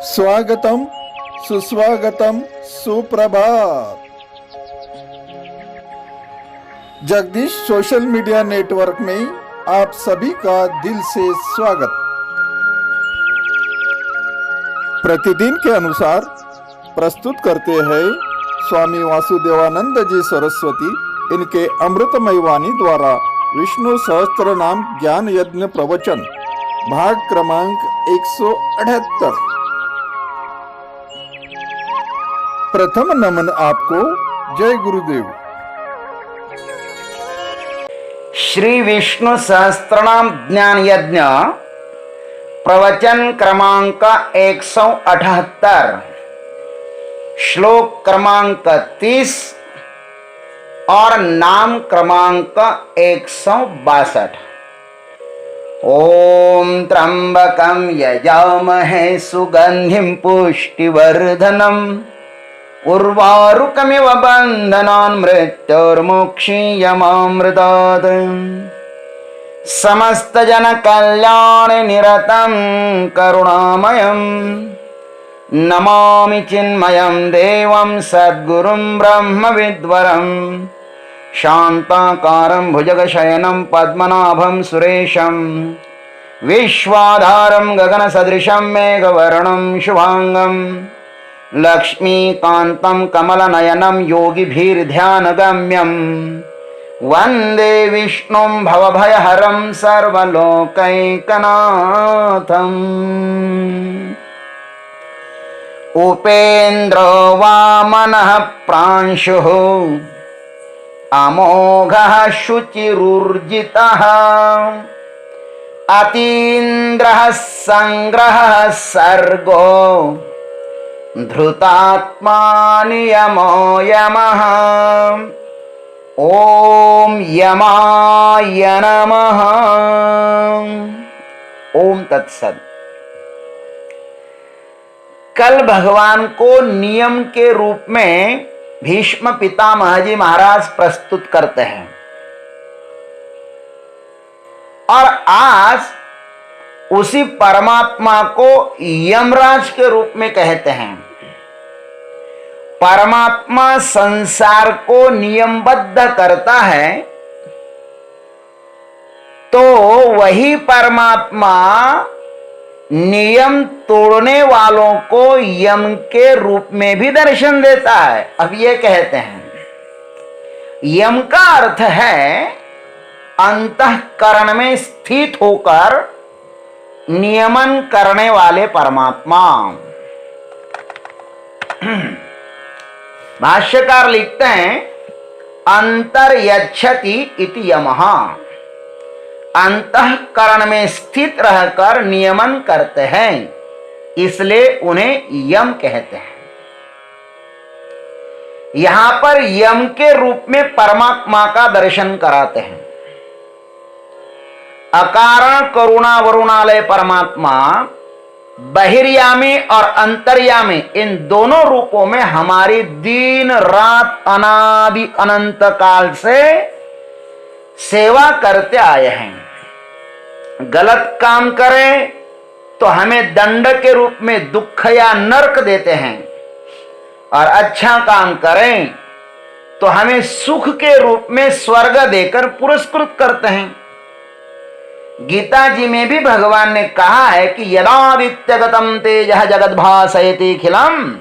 स्वागतम, सुस्वागतम, सुप्रभात। जगदीश सोशल मीडिया नेटवर्क में आप सभी का दिल से स्वागत। प्रतिदिन के अनुसार प्रस्तुत करते हैं स्वामी वासुदेवानंद जी सरस्वती इनके अमृतमय वाणी द्वारा विष्णु सहस्त्र नाम ज्ञान यज्ञ प्रवचन भाग क्रमांक 178। प्रथम नमन आपको। जय गुरुदेव। श्री विष्णु सहस्त्रनाम ज्ञान यज्ञ प्रवचन क्रमांक 178, श्लोक क्रमांक 30 और नाम क्रमांक 162। ओम त्र्यंबकं यजामहे सुगंधिं पुष्टिवर्धनम् उर्वारुकमिव बन्धनान् मृत्युर्मुक्षीयमामृतात्। समस्त जन कल्याण निरतं करुणामयं नमामि चिन्मयं देवं सद्गुरुं ब्रह्मविद्वरं शान्ताकारं भुजगशयनं पद्मनाभं सुरेशं विश्वाधारं गगनसदृशं मेघवर्णं शुभांगं लक्ष्मीकान्तं कमलनयनं योगिभिर्ध्यानगम्यं वन्दे विष्णुं भवभयहरं सर्वलोकैकनाथम्। उपेन्द्रो वामनः प्रांशुः अमोघः शुचिरुर्जितः अतीन्द्रः संग्रहः सर्गो धृतात्मा नियमो यमः। ओम यमाय नमः। ओम तत्सत। कल भगवान को नियम के रूप में भीष्म पितामह जी महाराज प्रस्तुत करते हैं और आज उसी परमात्मा को यमराज के रूप में कहते हैं। परमात्मा संसार को नियमबद्ध करता है तो वही परमात्मा नियम तोड़ने वालों को यम के रूप में भी दर्शन देता है। अब ये कहते हैं यम का अर्थ है अंतःकरण में स्थित होकर नियमन करने वाले परमात्मा। भाष्यकार लिखते हैं अंतर्यच्छति इति यमः, अंतःकरण में स्थित रहकर नियमन करते हैं, इसलिए उन्हें यम कहते हैं। यहां पर यम के रूप में परमात्मा का दर्शन कराते हैं। अकारण करुणा वरुणालय परमात्मा बहिर्यामी और अंतर्यामी इन दोनों रूपों में हमारी दिन रात अनादि अनंत काल से सेवा करते आए हैं। गलत काम करें तो हमें दंड के रूप में दुख या नरक देते हैं और अच्छा काम करें तो हमें सुख के रूप में स्वर्ग देकर पुरस्कृत करते हैं। गीता जी में भी भगवान ने कहा है कि यदादित्यगतम तेजः जगद्भासयति खिलम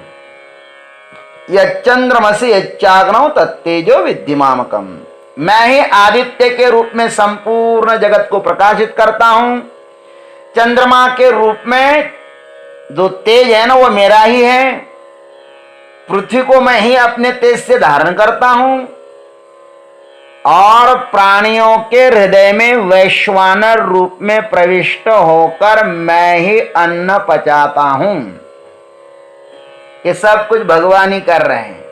यच्चंद्रमसि यच्चाग्नौ तत्तेजो विद्धिमामकम्। मैं ही आदित्य के रूप में संपूर्ण जगत को प्रकाशित करता हूं। चंद्रमा के रूप में जो तेज है ना वो मेरा ही है। पृथ्वी को मैं ही अपने तेज से धारण करता हूं और प्राणियों के हृदय में वैश्वानर रूप में प्रविष्ट होकर मैं ही अन्न पचाता हूं। ये सब कुछ भगवान ही कर रहे हैं,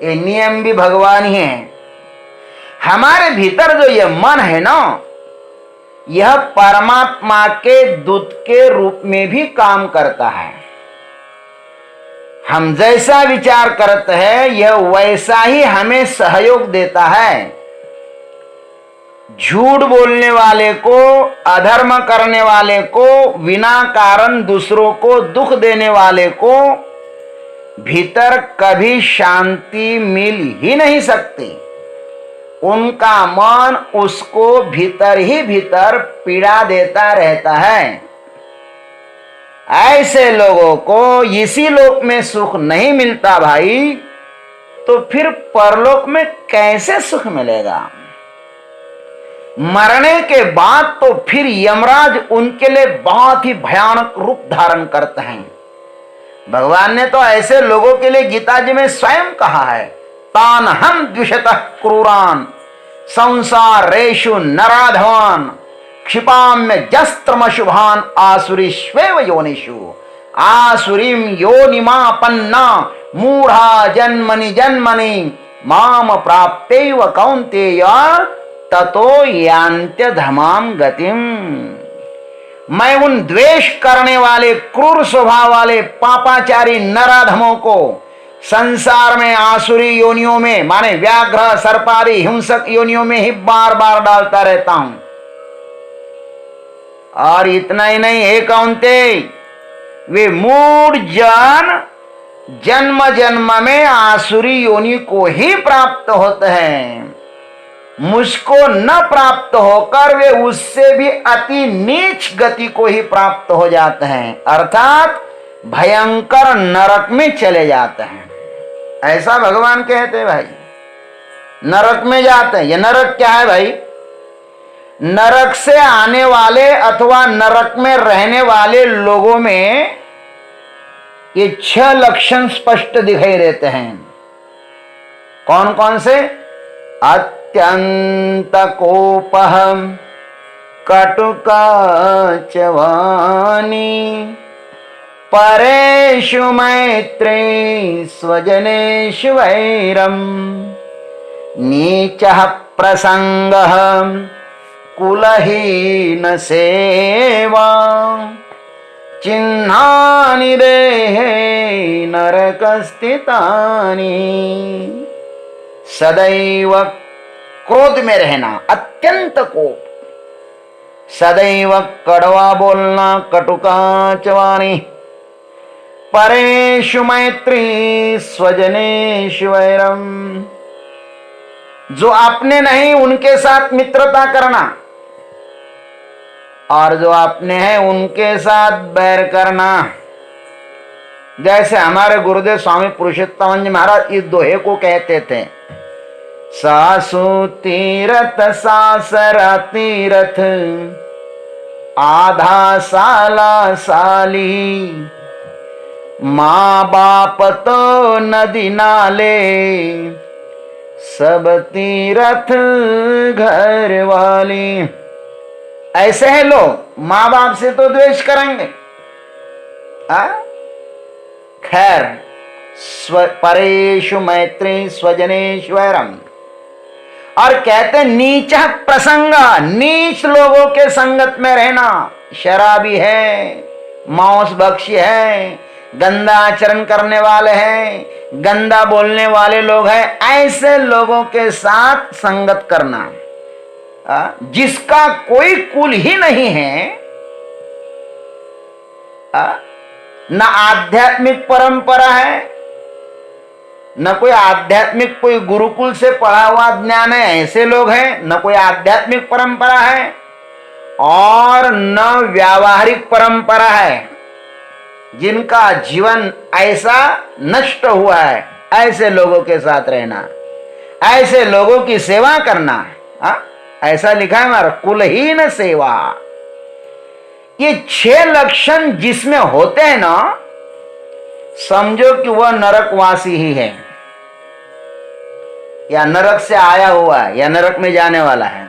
ये नियम भी भगवान ही है। हमारे भीतर जो ये मन है ना, यह परमात्मा के दूत के रूप में भी काम करता है। हम जैसा विचार करते हैं यह वैसा ही हमें सहयोग देता है। झूठ बोलने वाले को, अधर्म करने वाले को, बिना कारण दूसरों को दुख देने वाले को भीतर कभी शांति मिल ही नहीं सकती। उनका मन उसको भीतर ही भीतर पीड़ा देता रहता है। ऐसे लोगों को इसी लोक में सुख नहीं मिलता भाई, तो फिर परलोक में कैसे सुख मिलेगा? मरने के बाद तो फिर यमराज उनके लिए बहुत ही भयानक रूप धारण करते हैं। भगवान ने तो ऐसे लोगों के लिए गीता जी में स्वयं कहा है, तान हम द्विषतः क्रूरान संसारेषु नराधवान क्षिपाम्य जस्त्रमशुभान आसुरीष्वेव योनिषु आसुरीम योनिमापन्ना मूढ़ा जन्मनि जन्मनि माम प्राप्तेव कौन्तेय ततो यान्त्यधमाम गतिम। मैं उन द्वेष करने वाले, क्रूर स्वभाव वाले, पापाचारी नराधमों को संसार में आसुरी योनियों में, माने व्याघ्र सर्पादि हिंसक योनियों में ही बार बार डालता रहता हूं। और इतना ही नहीं, हे कौन्तेय, वे मूढ़ जन जन्म जन्म में आसुरी योनि को ही प्राप्त होते हैं। मुझको न प्राप्त होकर वे उससे भी अति नीच गति को ही प्राप्त हो जाते हैं, अर्थात भयंकर नरक में चले जाते हैं। ऐसा भगवान कहते हैं भाई, नरक में जाते हैं। ये नरक क्या है भाई? नरक से आने वाले अथवा नरक में रहने वाले लोगों में ये 6 लक्षण स्पष्ट दिखाई देते हैं। कौन कौन से? अत्यंत कोपः, कटुका च वाणी, परेषु मैत्री, स्वजनेषु वैरम, नीचः प्रसंगः, कुलहीन सेवा, चिन्हानि देहे नरकस्थितानि। सदैव क्रोध में रहना, अत्यंत कोप, सदैव कड़वा बोलना, कटुका च वाणी, परेषु मैत्री, स्वजनेषु वैरम, जो अपने नहीं उनके साथ मित्रता करना, और जो अपने हैं उनके साथ बैर करना। जैसे हमारे गुरुदेव स्वामी पुरुषोत्तम जी महाराज इस दोहे को कहते थे, सासु तीरथ सासरा तीरथ, आधा साला साली, माँ बाप तो नदी नाले, सब तीरथ घर वाली। ऐसे हैं लोग, माँ बाप से तो द्वेष करेंगे, खैर परेषु मैत्री, स्वजनेषु वैरम। और कहते नीच प्रसंग, नीच लोगों के संगत में रहना, शराबी है, मांस भक्षी है, गंदा आचरण करने वाले हैं, गंदा बोलने वाले लोग हैं, ऐसे लोगों के साथ संगत करना। जिसका कोई कुल ही नहीं है, न आध्यात्मिक परंपरा है, न कोई आध्यात्मिक कोई गुरुकुल से पढ़ा हुआ ज्ञान है, ऐसे लोग हैं, न कोई आध्यात्मिक परंपरा है और न व्यावहारिक परंपरा है, जिनका जीवन ऐसा नष्ट हुआ है, ऐसे लोगों के साथ रहना, ऐसे लोगों की सेवा करना। ऐसा लिखा है हमारा, कुलहीन सेवा। ये 6 लक्षण जिसमें होते हैं ना, समझो कि वह नरकवासी ही है, या नरक से आया हुआ है, या नरक में जाने वाला है।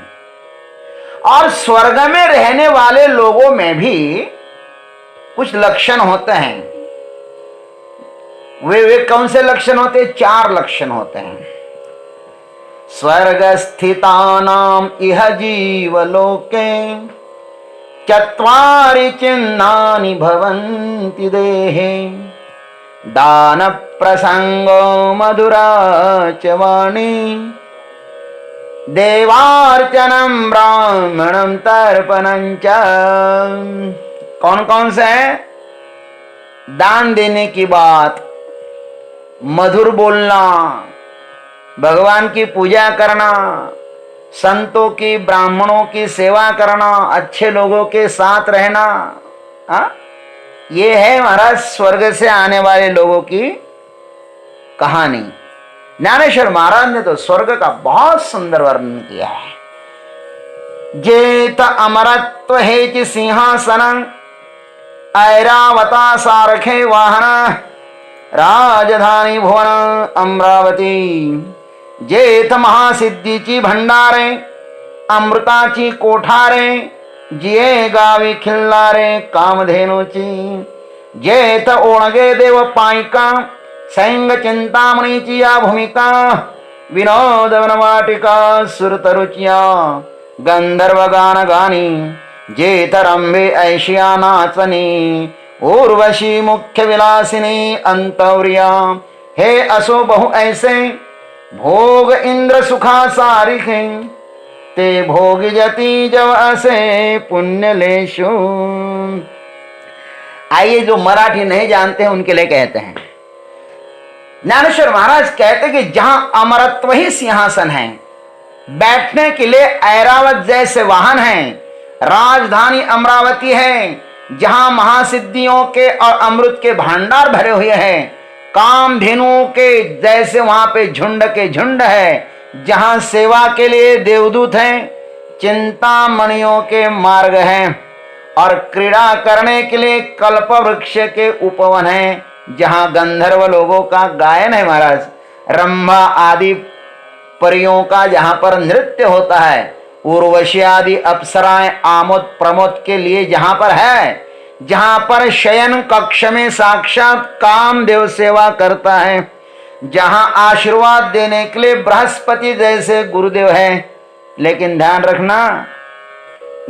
और स्वर्ग में रहने वाले लोगों में भी कुछ लक्षण होते हैं। वे कौन से लक्षण होते हैं? 4 लक्षण होते हैं। स्वर्ग स्थितानाम इह जीवलोके चत्वारि चिन्हानि भवन्ति देहे, दान प्रसंगो मधुरा च वाणी, देवार्चनम ब्राह्मणम तर्पणं च। कौन कौन से है? दान देने की बात, मधुर बोलना, भगवान की पूजा करना, संतों की ब्राह्मणों की सेवा करना, अच्छे लोगों के साथ रहना। हाँ, ये है महाराज स्वर्ग से आने वाले लोगों की कहानी। ज्ञानेश्वर महाराज ने तो स्वर्ग का बहुत सुंदर वर्णन किया है। जेत अमरत्व हेचि सिंहासन, ऐरावता सारखे वाहन, राजधानी भुवन अमरावती। जेथ महासिद्धीची भंडारे, अमृताची कोठारे, जिये गावी खिल्लारे कामधेनूची। जेथ ओणगे देव पायिका, सैंग चिंतामणीची या भूमिका, विनोद वनवाटिका सुरतरुचिया गंधर्व गान गानी। जेथ रंभे ऐशिया नाचनी, उर्वशी मुख्य विलासिनी अंतौर्या। हे असो बहु ऐसे, भोग इंद्र सुखा सारिखे, ते भोग जति जब असे पुण्य लेशु। आइए, जो मराठी नहीं जानते हैं उनके लिए कहते हैं। ज्ञानेश्वर महाराज कहते कि जहां अमरत्व ही सिंहासन है, बैठने के लिए ऐरावत जैसे वाहन हैं, राजधानी अमरावती है, जहां महासिद्धियों के और अमृत के भंडार भरे हुए हैं, कामधेनु के जैसे वहां पे झुंड के झुंड है, जहां सेवा के लिए देवदूत हैं, चिंतामणियों के मार्ग हैं, और क्रीड़ा करने के लिए कल्प वृक्ष के उपवन हैं, जहां गंधर्व लोगों का गायन है महाराज, रंभा आदि परियों का जहां पर नृत्य होता है, उर्वशी आदि अप्सराएं आमोद प्रमोद के लिए जहां पर है, जहां पर शयन कक्ष में साक्षात कामदेव सेवा करता है, जहां आशीर्वाद देने के लिए बृहस्पति जैसे गुरुदेव है। लेकिन ध्यान रखना,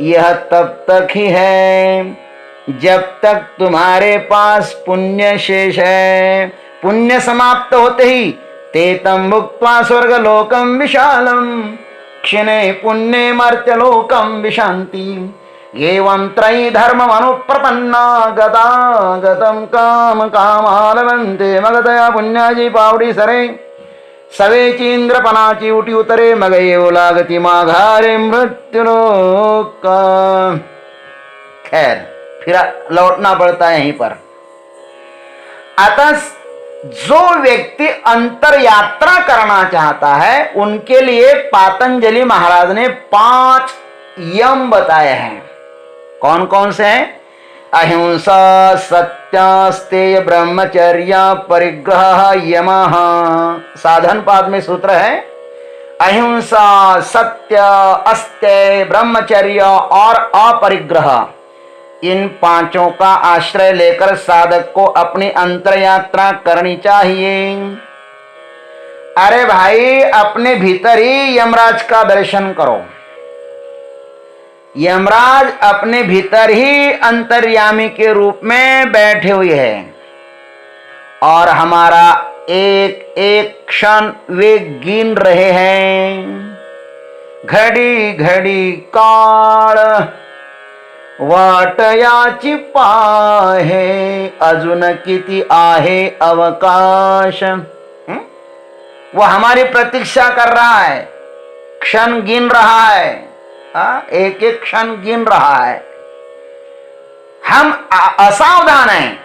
यह तब तक ही है जब तक तुम्हारे पास पुण्य शेष है। पुण्य समाप्त होते ही तेतम भुक्त्वा स्वर्ग लोकम विशालम, क्षिणे पुण्ये मर्त्य लोकम विशांति। एवं त्रयी धर्म अनुप्रपन्ना गतागतं काम कामालवंते मगतया पुण्याची पावडी सरे, सवेची इंद्रपनाची उठी उतरे, मग येऊ लागती माघारे मृत्युलोक। खैर, फिर लौटना पड़ता है यहीं पर। अतः जो व्यक्ति अंतर यात्रा करना चाहता है, उनके लिए पातंजलि महाराज ने 5 यम बताए हैं। कौन कौन से हैं? अहिंसा, सत्य, स्तेय, ब्रह्मचर्य, परिग्रह, यमः। साधन पाद में सूत्र है, अहिंसा, सत्य, अस्तेय, ब्रह्मचर्य और अपरिग्रह। इन 5 का आश्रय लेकर साधक को अपनी अंतर यात्रा करनी चाहिए। अरे भाई, अपने भीतर ही यमराज का दर्शन करो। यमराज अपने भीतर ही अंतर्यामी के रूप में बैठे हुए हैं, और हमारा एक एक क्षण वे गिन रहे हैं। घड़ी घड़ी काळ वाट याची पाहे, अजून किती आहे अवकाश। वो हमारी प्रतीक्षा कर रहा है, क्षण गिन रहा है, एक एक क्षण गिन रहा है। हम असावधान हैं,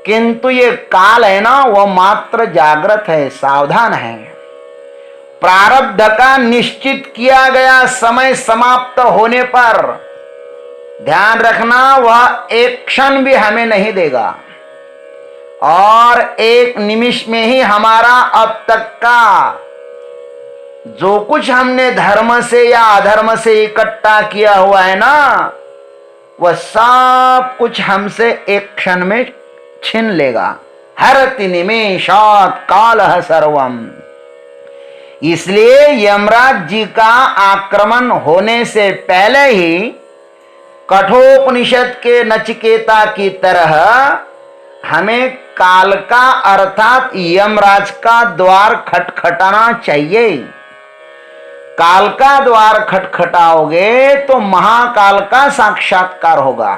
किंतु ये काल है ना, वो मात्र जागृत है, सावधान है। प्रारब्ध का निश्चित किया गया समय समाप्त होने पर ध्यान रखना, वह एक क्षण भी हमें नहीं देगा, और एक निमिष में ही हमारा अब तक का जो कुछ हमने धर्म से या अधर्म से इकट्ठा किया हुआ है ना, वह सब कुछ हमसे एक क्षण में छीन लेगा। हरति निमेषात् कालः सर्वम। इसलिए यमराज जी का आक्रमण होने से पहले ही कठोपनिषद के नचिकेता की तरह हमें काल का अर्थात यमराज का द्वार खटखटाना चाहिए। काल का द्वार खटखटाओगे तो महाकाल का साक्षात्कार होगा।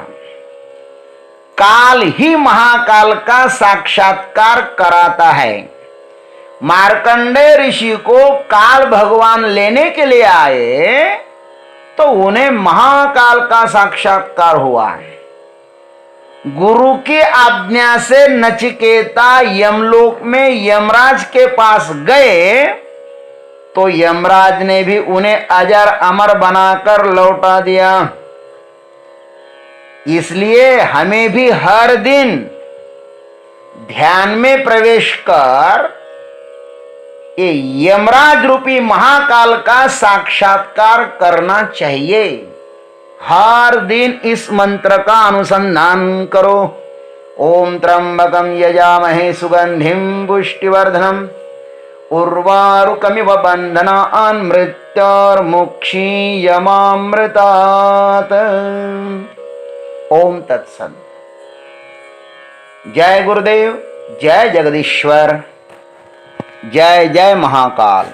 काल ही महाकाल का साक्षात्कार कराता है। मार्कंडेय ऋषि को काल भगवान लेने के लिए आए तो उन्हें महाकाल का साक्षात्कार हुआ। गुरु की आज्ञा से नचिकेता यमलोक में यमराज के पास गए तो यमराज ने भी उन्हें अजर अमर बनाकर लौटा दिया। इसलिए हमें भी हर दिन ध्यान में प्रवेश कर ये यमराज रूपी महाकाल का साक्षात्कार करना चाहिए। हर दिन इस मंत्र का अनुसंधान करो। ओम त्र्यंबकं यजामहे सुगंधिं पुष्टिवर्धनम् उर्वारुकमिव बन्धनान् मृत्योर्मुक्षीयमामृतात्। ओम तत्सत्। जय गुरुदेव, जय जगदीश्वर, जय जय महाकाल।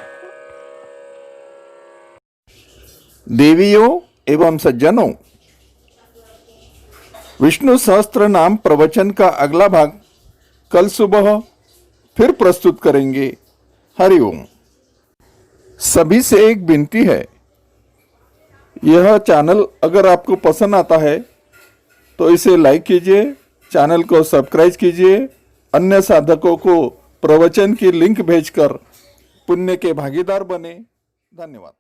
देवियों एवं सज्जनों, विष्णु सहस्त्र नाम प्रवचन का अगला भाग कल सुबह फिर प्रस्तुत करेंगे। हरिओम। सभी से एक विनती है, यह चैनल अगर आपको पसंद आता है तो इसे लाइक कीजिए, चैनल को सब्सक्राइब कीजिए, अन्य साधकों को प्रवचन की लिंक भेजकर पुण्य के भागीदार बने। धन्यवाद।